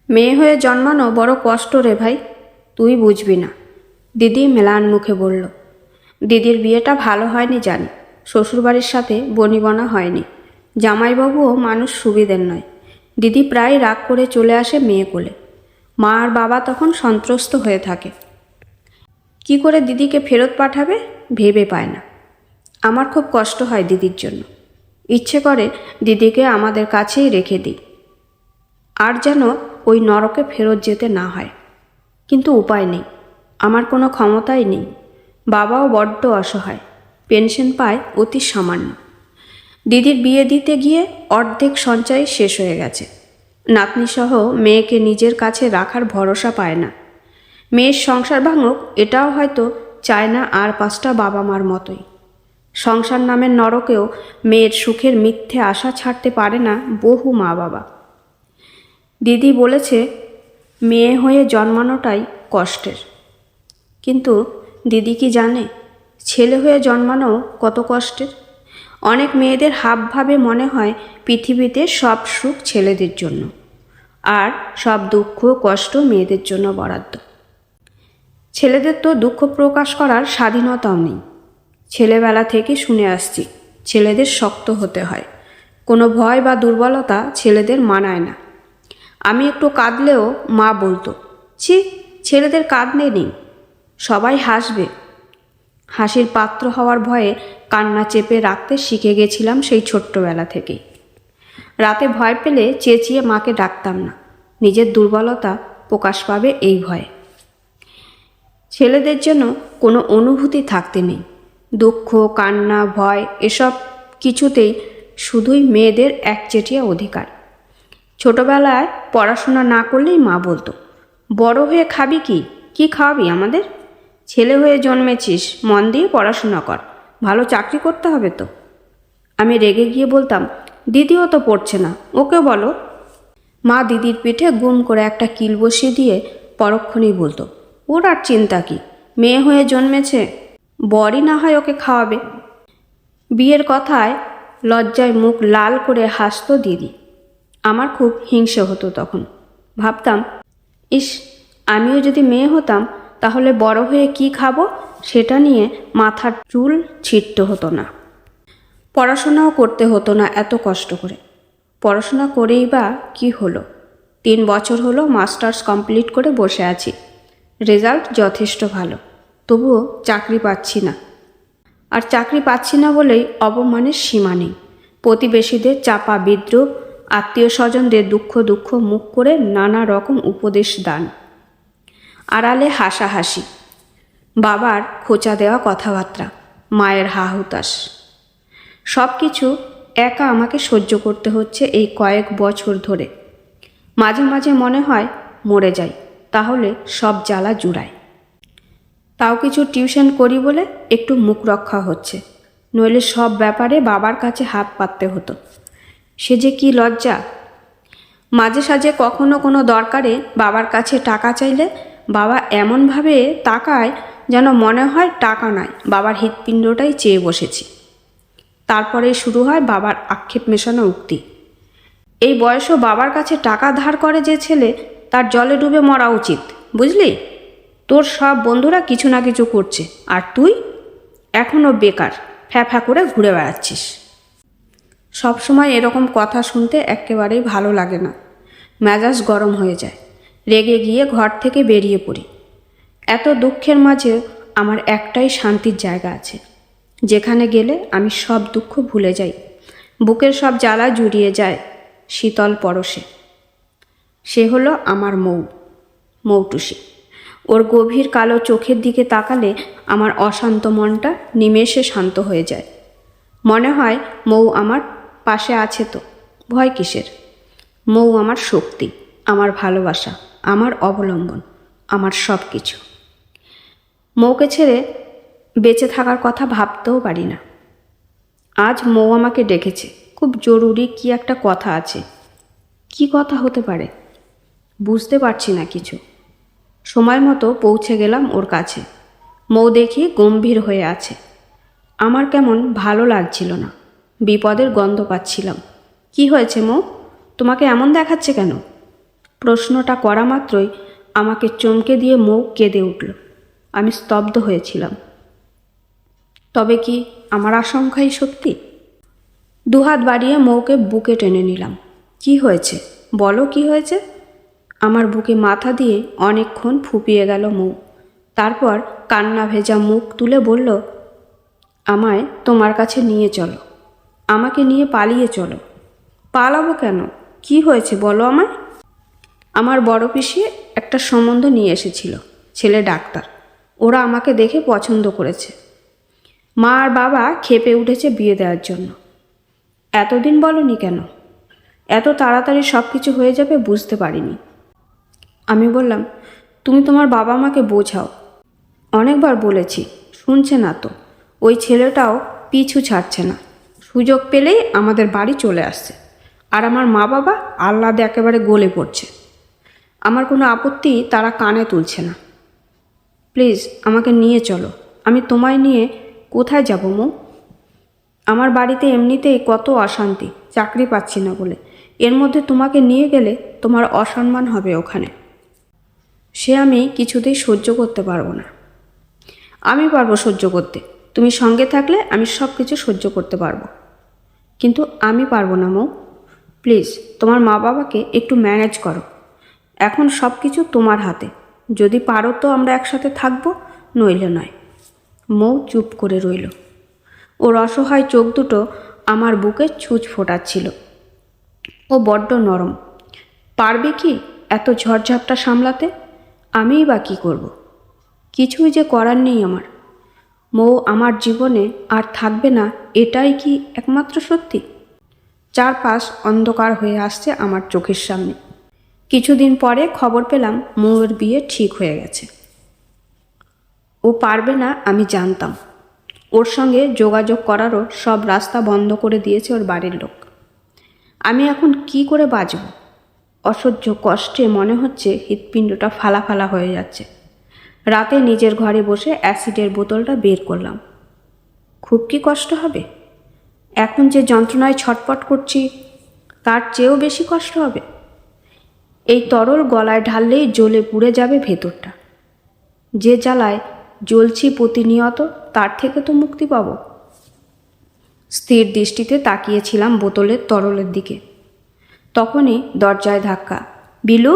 মেয়ে হয়ে জন্মানো বড় কষ্ট রে ভাই, তুই বুঝবি না। দিদি মেলান মুখে বলল। দিদির বিয়েটা ভালো হয়নি জানি, শ্বশুরবাড়ির সাথে বনিবনা হয়নি, জামাইবাবুও মানুষ সুবিধের নয়। দিদি প্রায় রাগ করে চলে আসে মেয়ে কোলে। মা আর বাবা তখন সন্ত্রস্ত হয়ে থাকে। কি করে দিদিকে ফেরত পাঠাবে ভেবে পায় না। আমার খুব কষ্ট হয় দিদির জন্য। ইচ্ছে করে দিদিকে আমাদের কাছেই রেখে দিই, আর যেন ওই নরকে ফেরত যেতে না হয়। কিন্তু উপায় নেই, আমার কোনো ক্ষমতাই নেই। বাবাও বড্ড অসহায়, পেনশন পায় অতি সামান্য। দিদির বিয়ে দিতে গিয়ে অর্ধেক সঞ্চয় শেষ হয়ে গেছে। নাতনিসহ মেয়েকে নিজের কাছে রাখার ভরসা পায় না। মেয়ের সংসার ভাঙুক এটাও হয়তো চায় না আর পাঁচটা বাবা মার মতোই। সংসার নামের নরকেও মেয়ের সুখের মিথ্যে আশা ছাড়তে পারে না বহু মা বাবা। দিদি বলেছে মেয়ে হয়ে জন্মানোটাই কষ্টের, কিন্তু দিদি কি জানে ছেলে হয়ে জন্মানো কত কষ্টের? অনেক মেয়েদের হাবভাবে মনে হয় পৃথিবীতে সব সুখ ছেলেদের জন্য, আর সব দুঃখ কষ্ট মেয়েদের জন্য বরাদ্দ। ছেলেদের তো দুঃখ প্রকাশ করার স্বাধীনতাও নেই। ছেলেবেলা থেকে শুনে আসছি ছেলেদের শক্ত হতে হয়, কোনো ভয় বা দুর্বলতা ছেলেদের মানায় না। আমি একটু কাঁদলেও মা বলতো, ছি ছেলেদের কাঁদলে নেই, সবাই হাসবে। হাসির পাত্র হওয়ার ভয়ে কান্না চেপে রাখতে শিখে গেছিলাম সেই ছোট্টবেলা থেকেই। রাতে ভয় পেলে চেঁচিয়ে মাকে ডাকতাম না, নিজের দুর্বলতা প্রকাশ পাবে এই ভয়ে। ছেলেদের জন্য কোনো অনুভূতি থাকতে নেই, দুঃখ কান্না ভয় এসব কিছুতেই শুধুই মেয়েদের একচেটিয়া অধিকার। ছোটবেলায় পড়াশোনা না করলেই মা বলতো, বড় হয়ে খাবি কি, কি খাওয়াবি আমাদের? ছেলে হয়ে জন্মেছিস, মন দিয়ে পড়াশোনা কর, ভালো চাকরি করতে হবে তো। আমি রেগে গিয়ে বলতাম, দিদিও তো পড়ছে না, ওকে বলো। মা দিদির পিঠে গুম করে একটা কিল বসিয়ে দিয়ে পরক্ষণেই বলতো, ওর আর চিন্তা কি, মেয়ে হয়ে জন্মেছে, বরই না হয় ওকে খাওয়াবে। বিয়ের কথায় লজ্জায় মুখ লাল করে হাসতো দিদি। আমার খুব হিংসে হতো তখন। ভাবতাম, ইস আমিও যদি মেয়ে হতাম তাহলে বড় হয়ে কি খাবো সেটা নিয়ে মাথার চুল ছিঁড়তে হতো না, পড়াশোনাও করতে হতো না এত কষ্ট করে। পড়াশোনা করেই বা কি হলো? 3 বছর হলো মাস্টার্স কমপ্লিট করে বসে আছি। রেজাল্ট যথেষ্ট ভালো, তবুও চাকরি পাচ্ছি না। আর চাকরি পাচ্ছি না বলেই অপমানের সীমা নেই। প্রতিবেশীদের চাপা বিদ্রুপ, আত্মীয় স্বজনদের দুঃখ দুঃখ মুখ করে নানা রকম উপদেশ দান, আড়ালে হাসাহাসি, বাবার খোঁচা দেওয়া কথাবার্তা, মায়ের হাহুতাশ, সব কিছু একা আমাকে সহ্য করতে হচ্ছে এই কয়েক বছর ধরে। মাঝে মাঝে মনে হয় মরে যাই, তাহলে সব জ্বালা জুড়ায়। তাও কিছু টিউশন করি বলে একটু মুখ রক্ষা হচ্ছে, নইলে সব ব্যাপারে বাবার কাছে হাত পাততে হতো। সে যে কি লজ্জা! মাঝে সাঝে কখনো কোনো দরকারে বাবার কাছে টাকা চাইলে বাবা এমনভাবে তাকায় যেন মনে হয় টাকা নয়, বাবার হৃৎপিণ্ডটাই চেয়ে বসেছি। তারপরে শুরু হয় বাবার আক্ষেপ মেশানো উক্তি, এই বয়সও বাবার কাছে টাকা ধার করে যে ছেলে, তার জলে ডুবে মরা উচিত, বুঝলি? তোর সব বন্ধুরা কিছু না কিছু করছে, আর তুই এখনও বেকার ফ্যাফ্যা করে ঘুরে বেড়াচ্ছিস। সবসময় এরকম কথা শুনতে একেবারেই ভালো লাগে না, মেজাজ গরম হয়ে যায়। রেগে গিয়ে ঘর থেকে বেরিয়ে পড়ি। এত দুঃখের মাঝে আমার একটাই শান্তির জায়গা আছে, যেখানে গেলে আমি সব দুঃখ ভুলে যাই, বুকের সব জ্বালা জুড়িয়ে যায় শীতল পরশে। সে হলো আমার মৌটুসি। ওর গভীর কালো চোখের দিকে তাকালে আমার অশান্ত মনটা নিমেষে শান্ত হয়ে যায়। মনে হয় মৌ আমার পাশে আছে, তো ভয় কিসের? মৌ আমার শক্তি, আমার ভালোবাসা, আমার অবলম্বন, আমার সব কিছু। মৌকে ছেড়ে বেঁচে থাকার কথা ভাবতেও পারি না। আজ মৌ আমাকে ডেকেছে, খুব জরুরি কি একটা কথা আছে। কি কথা হতে পারে বুঝতে পারছি না কিছু। সময় মতো পৌঁছে গেলাম ওর কাছে। মৌ দেখি গম্ভীর হয়ে আছে। আমার কেমন ভালো লাগছিল না, বিপদের গন্ধ পাচ্ছিলাম। কি হয়েছে মৌ, তোমাকে এমন দেখাচ্ছে কেন? প্রশ্নটা করা মাত্রই আমাকে চমকে দিয়ে মৌ কেঁদে উঠল। আমি স্তব্ধ হয়েছিলাম। তবে কি আমার আশঙ্কাই সত্যি? দুহাত বাড়িয়ে মৌকে বুকে টেনে নিলাম। কি হয়েছে বলো, কি হয়েছে? আমার বুকে মাথা দিয়ে অনেকক্ষণ ফুপিয়ে গেল মৌ। তারপর কান্না ভেজা মুখ তুলে বলল, আমায় তোমার কাছে নিয়ে চলো, আমাকে নিয়ে পালিয়ে চলো। পালাবো কেন? কি হয়েছে বলো আমায়। আমার বড় পিসি একটা সম্বন্ধ নিয়ে এসেছিল, ছেলে ডাক্তার। ওরা আমাকে দেখে পছন্দ করেছে। মা আর বাবা ক্ষেপে উঠেছে বিয়ে দেওয়ার জন্য। এতদিন বলনি কেন? এত তাড়াতাড়ি সব কিছু হয়ে যাবে বুঝতে পারিনি। আমি বললাম, তুমি তোমার বাবা মাকে বোঝাও। অনেকবার বলেছি, শুনছে না তো। ওই ছেলেটাও পিছু ছাড়ছে না, সুযোগ পেলেই আমাদের বাড়ি চলে আসছে। আর আমার মা বাবা আহ্লাদে একেবারে গলে পড়ছে। আমার কোনো আপত্তি তারা কানে তুলছে না। প্লিজ আমাকে নিয়ে চলো। আমি তোমায় নিয়ে কোথায় যাব মৌ? আমার বাড়িতে এমনিতেই কত অশান্তি, চাকরি পাচ্ছি না বলে। এর মধ্যে তোমাকে নিয়ে গেলে তোমার অসম্মান হবে ওখানে। সে আমি কিছুতেই সহ্য করতে পারবো না। আমি পারবো সহ্য করতে, তুমি সঙ্গে থাকলে আমি সব কিছু সহ্য করতে পারবো। কিন্তু আমি পারবো না মৌ। প্লিজ তোমার মা বাবাকে একটু ম্যানেজ করো। এখন সব কিছু তোমার হাতে। যদি পারো তো আমরা একসাথে থাকবো, নইলে নয়। মৌ চুপ করে রইল। ওর অসহায় চোখ দুটো আমার বুকে ছুঁচ ফোটাচ্ছিল। ও বড্ড নরম। পারবে কি এত ঝড়ঝাপটা সামলাতে? আমিই বা কী করব? কিছুই যে করার নেই আমার। মৌ আমার জীবনে আর থাকবে না, এটাই কি একমাত্র সত্যি? চারপাশ অন্ধকার হয়ে আসছে আমার চোখের সামনে। কিছুদিন পরে খবর পেলাম মৌয়ের বিয়ে ঠিক হয়ে গেছে। ও পারবে না আমি জানতাম। ওর সঙ্গে যোগাযোগ করারও সব রাস্তা বন্ধ করে দিয়েছে ওর বাড়ির লোক। আমি এখন কি করে বাঁচব? অসহ্য কষ্টে মনে হচ্ছে হৃৎপিণ্ডটা ফালা ফালা হয়ে যাচ্ছে। রাতে নিজের ঘরে বসে অ্যাসিডের বোতলটা বের করলাম। খুব কি কষ্ট হবে? এখন যে যন্ত্রণায় ছটপট করছি তার চেয়েও বেশি কষ্ট হবে। এই তরল গলায় ঢাললেই জ্বলে পুড়ে যাবে ভেতরটা। যে জ্বালায় জ্বলছি প্রতিনিয়ত, তার থেকে তো মুক্তি পাবো। স্থির দৃষ্টিতে তাকিয়েছিলাম বোতলের তরলের দিকে। তখনই দরজায় ধাক্কা। বিলু,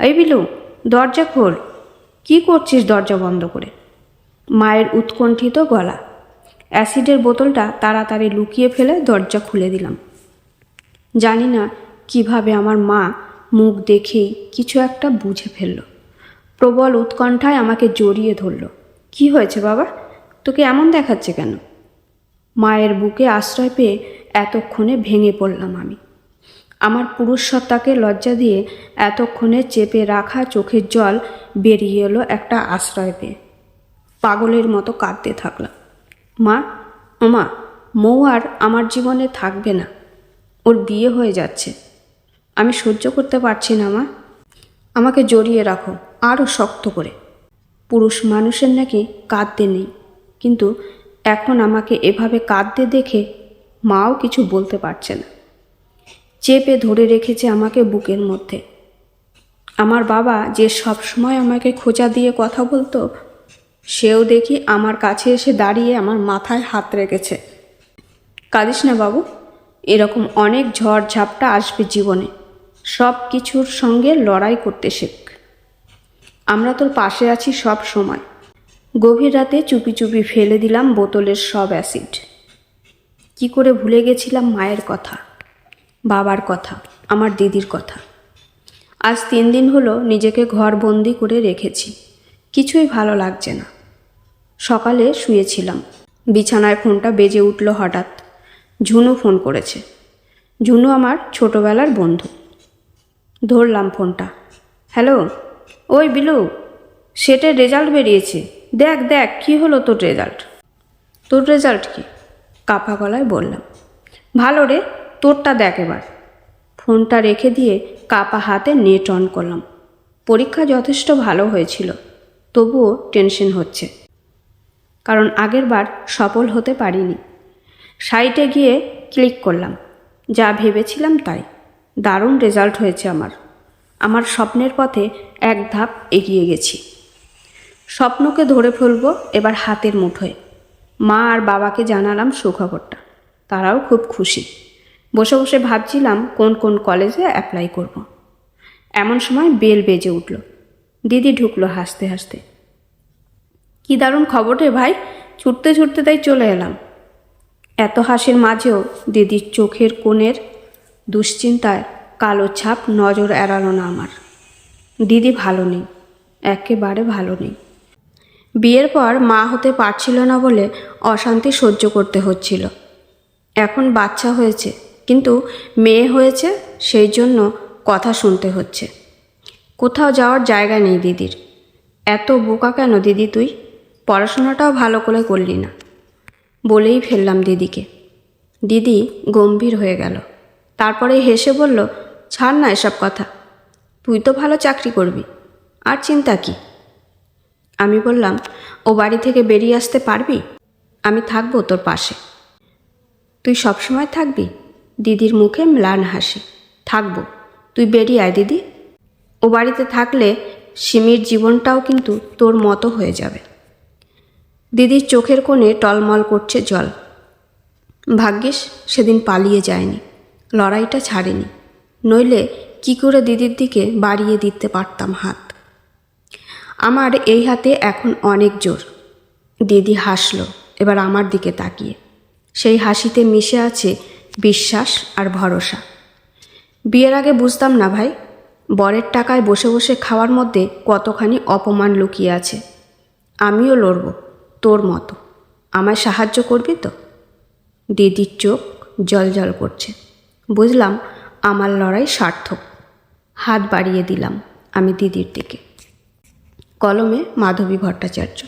এই বিলু, দরজা খোল। কি করছিস দরজা বন্ধ করে? মায়ের উৎকণ্ঠিত গলা। অ্যাসিডের বোতলটা তাড়াতাড়ি লুকিয়ে ফেলে দরজা খুলে দিলাম। জানি না কিভাবে আমার মা মুখ দেখেই কিছু একটা বুঝে ফেলল। প্রবল উৎকণ্ঠায় আমাকে জড়িয়ে ধরল। কি হয়েছে বাবা? তোকে এমন দেখাচ্ছে কেন? মায়ের বুকে আশ্রয় পেয়ে এতক্ষণে ভেঙে পড়লাম আমি। আমার পুরুষসত্তাকে লজ্জা দিয়ে এতক্ষণে চেপে রাখা চোখের জল বেরিয়ে এলো একটা আশ্রয় পেয়ে। পাগলের মতো কাঁদতে থাকলাম। মা, ও মা, মৌ আর আমার জীবনে থাকবে না। ওর বিয়ে হয়ে যাচ্ছে। আমি সহ্য করতে পারছি না মা। আমাকে জড়িয়ে রাখো আরও শক্ত করে। পুরুষ মানুষের নাকি কাঁদতে নেই, কিন্তু এখন আমাকে এভাবে কাঁদতে দেখে মাও কিছু বলতে পারছে না। চেপে ধরে রেখেছে আমাকে বুকের মধ্যে। আমার বাবা যে সব সময় আমাকে খোঁচা দিয়ে কথা বলতো, সেও দেখি আমার কাছে এসে দাঁড়িয়ে আমার মাথায় হাত রেখেছে। কাঁদিস না বাবু, এরকম অনেক ঝড় ঝাপটা আসবে জীবনে। সব কিছুর সঙ্গে লড়াই করতে শেখ। আমরা তোর পাশে আছি সব সময়। গভীর রাতে চুপি চুপি ফেলে দিলাম বোতলের সব অ্যাসিড। কি করে ভুলে গেছিলাম মায়ের কথা, বাবার কথা, আমার দিদির কথা। আজ 3 দিন হলো নিজেকে ঘরবন্দি করে রেখেছি। কিছুই ভালো লাগছে না। সকালে শুয়েছিলাম, বিছানায় ফোনটা বেজে উঠল হঠাৎ। ঝুনু ফোন করেছে। ঝুনু আমার ছোটবেলার বন্ধু। ধরলাম ফোনটা। হ্যালো, ওই বিলু, সেটের রেজাল্ট বেরিয়েছে। দেখ দেখ কি হলো তোর রেজাল্ট। তোর রেজাল্ট কি? কাঁপা গলায় বললাম। ভালো রে, তোরটা দেখ এবার। ফোনটা রেখে দিয়ে কাঁপা হাতে নেট অন করলাম। পরীক্ষা যথেষ্ট ভালো হয়েছিল, তবুও টেনশন হচ্ছে, কারণ আগের বার সফল হতে পারিনি। সাইটে গিয়ে ক্লিক করলাম। যা ভেবেছিলাম তাই, দারুণ রেজাল্ট হয়েছে আমার। আমার স্বপ্নের পথে এক ধাপ এগিয়ে গেছি। স্বপ্নকে ধরে ফেলব এবার হাতের মুঠোয়। মা আর বাবাকে জানালাম সুখবরটা। তারাও খুব খুশি। বসে বসে ভাবছিলাম কোন কোন কলেজে অ্যাপ্লাই করব। এমন সময় বেল বেজে উঠল। দিদি ঢুকলো হাসতে হাসতে। কি দারুণ খবর রে ভাই, ছুটতে ছুটতে তাই চলে এলাম। এত হাসির মাঝেও দিদির চোখের কোণের দুশ্চিন্তায় কালো ছাপ নজর এড়ালো না আমার। দিদি ভালো নেই, একেবারে ভালো নেই। বিয়ের পর মা হতে পারছিল না বলে অশান্তি সহ্য করতে হচ্ছিল। এখন বাচ্চা হয়েছে, কিন্তু মেয়ে হয়েছে, সেই জন্য কথা শুনতে হচ্ছে। কোথাও যাওয়ার জায়গা নেই দিদির। এত বোকা কেন দিদি তুই? পড়াশোনাটাও ভালো করে করলি না, বলেই ফেললাম দিদিকে। দিদি গম্ভীর হয়ে গেল। তারপরে হেসে বলল, ছাড় না এসব কথা, তুই তো ভালো চাকরি করবি, আর চিন্তা কি? আমি বললাম, ও বাড়ি থেকে বেরিয়ে আসতে পারবি? আমি থাকবো তোর পাশে। তুই সবসময় থাকবি? দিদির মুখে ম্লান হাসি। থাকবো, তুই বেরিয়ে আয় দিদি। ও বাড়িতে থাকলে সিমির জীবনটাও কিন্তু তোর মতো হয়ে যাবে। দিদির চোখের কোণে টলমল করছে জল। ভাগ্যিস সেদিন পালিয়ে যায়নি, লড়াইটা ছাড়েনি, নইলে কি করে দিদির দিকে বাড়িয়ে দিতে পারতাম হাত। আমার এই হাতে এখন অনেক জোর। দিদি হাসল এবার আমার দিকে তাকিয়ে। সেই হাসিতে মিশে আছে বিশ্বাস আর ভরসা। বিয়ের আগে বুঝতাম না ভাই, বরের টাকায় বসে বসে খাওয়ার মধ্যে কতখানি অপমান লুকিয়ে আছে। আমিও লড়ব তোর মতো। আমায় সাহায্য করবি তো? দিদির চোখ জলজল করছে। বুঝলাম আমার লড়াই সার্থক। হাত বাড়িয়ে দিলাম আমি দিদির দিকে। কলমে মাধবী ভট্টাচার্য।